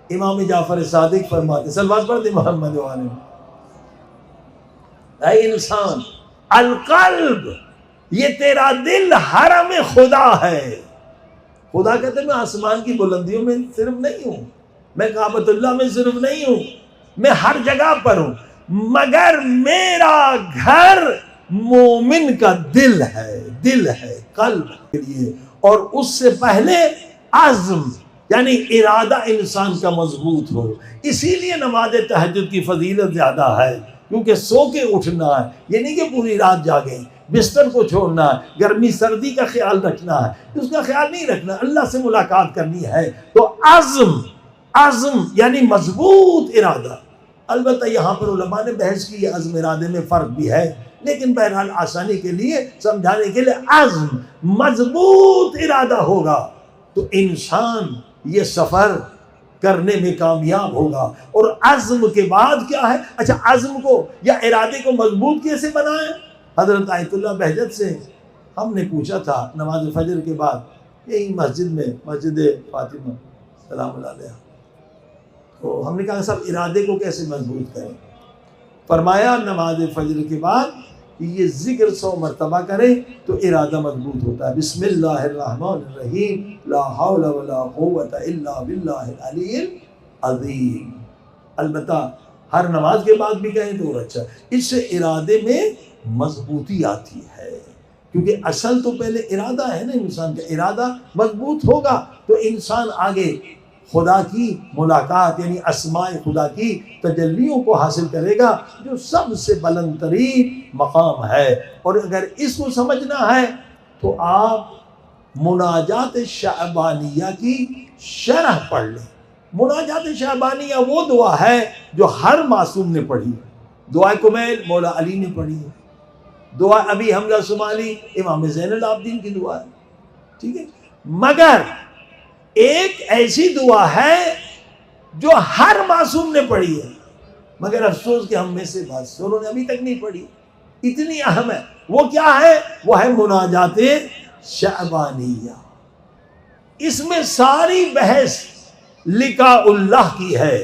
امام جعفر صادق فرماتے، سلوات پڑھتے محمد والے، اے انسان، القلب، یہ تیرا دل حرم خدا ہے۔ خدا کہتے ہیں میں آسمان کی بلندیوں میں صرف نہیں ہوں، میں کعبۃ اللہ میں صرف نہیں ہوں، میں ہر جگہ پر ہوں، مگر میرا گھر مومن کا دل ہے، دل ہے، قلب کے لیے۔ اور اس سے پہلے عزم، یعنی ارادہ انسان کا مضبوط ہو۔ اسی لیے نماز تہجد کی فضیلت زیادہ ہے، کیونکہ سو کے اٹھنا ہے، یہ نہیں کہ پوری رات جاگیں، بستر کو چھوڑنا ہے، گرمی سردی کا خیال رکھنا ہے، اس کا خیال نہیں رکھنا، اللہ سے ملاقات کرنی ہے۔ تو عزم یعنی مضبوط ارادہ۔ البتہ یہاں پر علماء نے بحث کی ہے، عزم ارادے میں فرق بھی ہے، لیکن بہرحال آسانی کے لیے سمجھانے کے لیے عزم، مضبوط ارادہ ہوگا تو انسان یہ سفر کرنے میں کامیاب ہوگا۔ اور عزم کے بعد کیا ہے؟ اچھا، عزم کو یا ارادے کو مضبوط کیسے بنائیں؟ حضرت آیت اللہ بہجت سے ہم نے پوچھا تھا نماز فجر کے بعد، یہی مسجد میں، مسجد فاطمہ سلام اللہ علیہ، تو ہم نے کہا صاحب ارادے کو کیسے مضبوط کریں؟ فرمایا نماز فجر کے بعد یہ ذکر 100 مرتبہ کریں تو ارادہ مضبوط ہوتا ہے۔ بسم اللہ الرحمن الرحیم، لا حول ولا قوت الا باللہ العلی العظیم۔ البتہ ہر نماز کے بعد بھی کہیں تو اور اچھا، اس سے ارادے میں مضبوطی آتی ہے، کیونکہ اصل تو پہلے ارادہ ہے نا، انسان کا ارادہ مضبوط ہوگا تو انسان آگے خدا کی ملاقات یعنی اسماء خدا کی تجلیوں کو حاصل کرے گا، جو سب سے بلند ترین مقام ہے۔ اور اگر اس کو سمجھنا ہے تو آپ مناجات شعبانیہ کی شرح پڑھ لیں۔ مناجات شعبانیہ وہ دعا ہے جو ہر معصوم نے پڑھی ہے۔ دعا کمیل مولا علی نے پڑھی ہے، دعا ابی حمزہ صومالی امام زین العابدین کی دعا ہے، ٹھیک ہے، مگر ایک ایسی دعا ہے جو ہر معصوم نے پڑھی ہے، مگر افسوس کہ ہم میں سے بعض سوروں نے ابھی تک نہیں پڑھی، اتنی اہم ہے۔ وہ کیا ہے؟ وہ ہے مناجات شعبانیہ۔ اس میں ساری بحث لقاء اللہ کی ہے،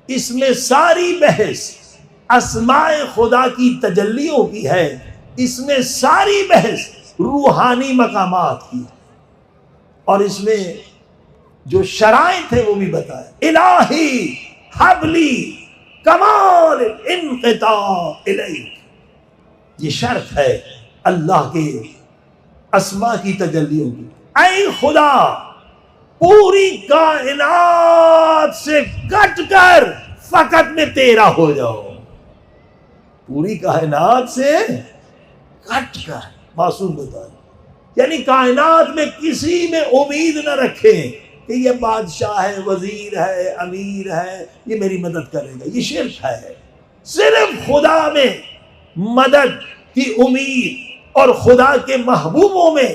اس میں ساری بحث اسماء خدا کی تجلیوں کی ہے، اس میں ساری بحث روحانی مقامات کی ہے، اور اس میں جو شرائط ہے وہ بھی بتائے۔ الہی حبلی کمال انقطاع الیک، یہ شرط ہے اللہ کے اسماء کی تجلیوں کی۔ اے خدا، پوری کائنات سے کٹ کر فقط میں تیرا ہو جاؤ، پوری کائنات سے کٹ کر، معصوم بتا، یعنی کائنات میں کسی میں امید نہ رکھیں کہ یہ بادشاہ ہے، وزیر ہے، امیر ہے، یہ میری مدد کرے گا، یہ شرک ہے۔ صرف خدا میں مدد کی امید، اور خدا کے محبوبوں میں،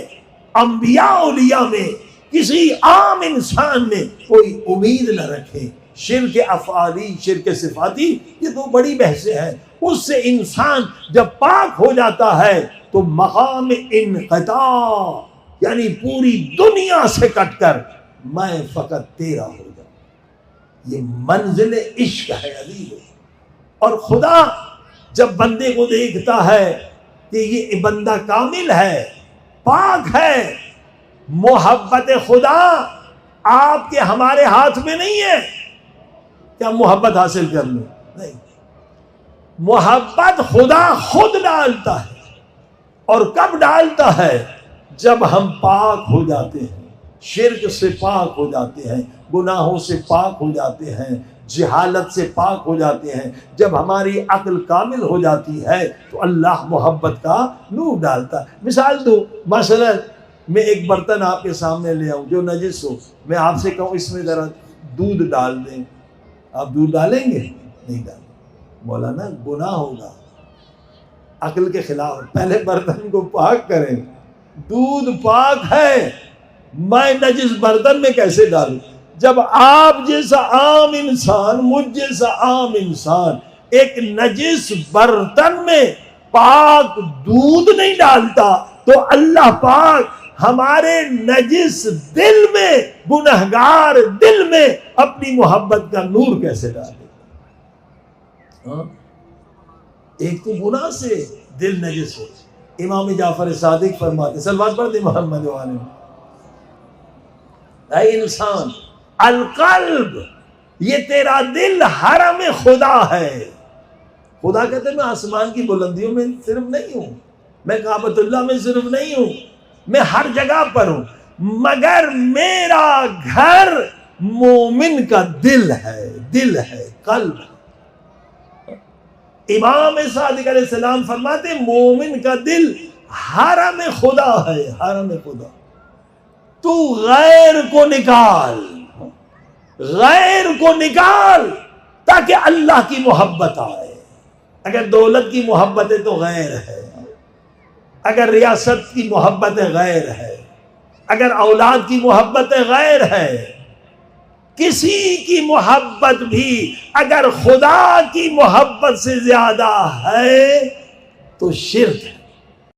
انبیاء اولیاء میں، کسی عام انسان میں کوئی امید نہ رکھیں۔ شرک افعالی، شرک صفاتی، یہ دو بڑی بحثیں ہیں۔ اس سے انسان جب پاک ہو جاتا ہے تو مقام انقطاع، یعنی پوری دنیا سے کٹ کر میں فقط تیرا ہو جاؤں، یہ منزل عشق ہے عزیز۔ اور خدا جب بندے کو دیکھتا ہے کہ یہ بندہ کامل ہے، پاک ہے، محبت خدا آپ کے ہمارے ہاتھ میں نہیں ہے کہ ہم محبت حاصل کر لیں، نہیں، محبت خدا خود ڈالتا ہے۔ اور کب ڈالتا ہے؟ جب ہم پاک ہو جاتے ہیں، شرک سے پاک ہو جاتے ہیں، گناہوں سے پاک ہو جاتے ہیں، جہالت سے پاک ہو جاتے ہیں، جب ہماری عقل کامل ہو جاتی ہے تو اللہ محبت کا نور ڈالتا ہے۔ مثال دو، مثلا میں ایک برتن آپ کے سامنے لے آؤں جو نجس ہو، میں آپ سے کہوں اس میں ذرا دودھ ڈال دیں، آپ دودھ ڈالیں گے؟ نہیں ڈالیں، مولانا گناہ ہوگا، عقل کے خلاف، پہلے برتن کو پاک کریں، دودھ پاک ہے، میں نجس برتن میں کیسے ڈالوں؟ جب آپ جیسا عام انسان، مجھ جیسا عام انسان ایک نجس برتن میں پاک دودھ نہیں ڈالتا تو اللہ پاک ہمارے نجس دل میں، گنہگار دل میں اپنی محبت کا نور کیسے ڈالے؟ ایک تو گناہ سے دل نجس ہو. امام جعفر صادق فرماتے، صلوات پڑھ دیں محمد والے، اے انسان، القلب، یہ تیرا دل حرم خدا ہے. خدا کہتے ہیں میں آسمان کی بلندیوں میں صرف نہیں ہوں، میں کعبۃ اللہ میں صرف نہیں ہوں، میں ہر جگہ پر ہوں، مگر میرا گھر مومن کا دل ہے، دل ہے، قلب ہے. امام صادق علیہ السلام فرماتے مومن کا دل حرم خدا ہے، حرم خدا. تو غیر کو نکال، غیر کو نکال تاکہ اللہ کی محبت آئے. اگر دولت کی محبت ہے تو غیر ہے، اگر ریاست کی محبت ہے غیر ہے، اگر اولاد کی محبت ہے غیر ہے. کسی کی محبت بھی اگر خدا کی محبت سے زیادہ ہے تو شرک ہے.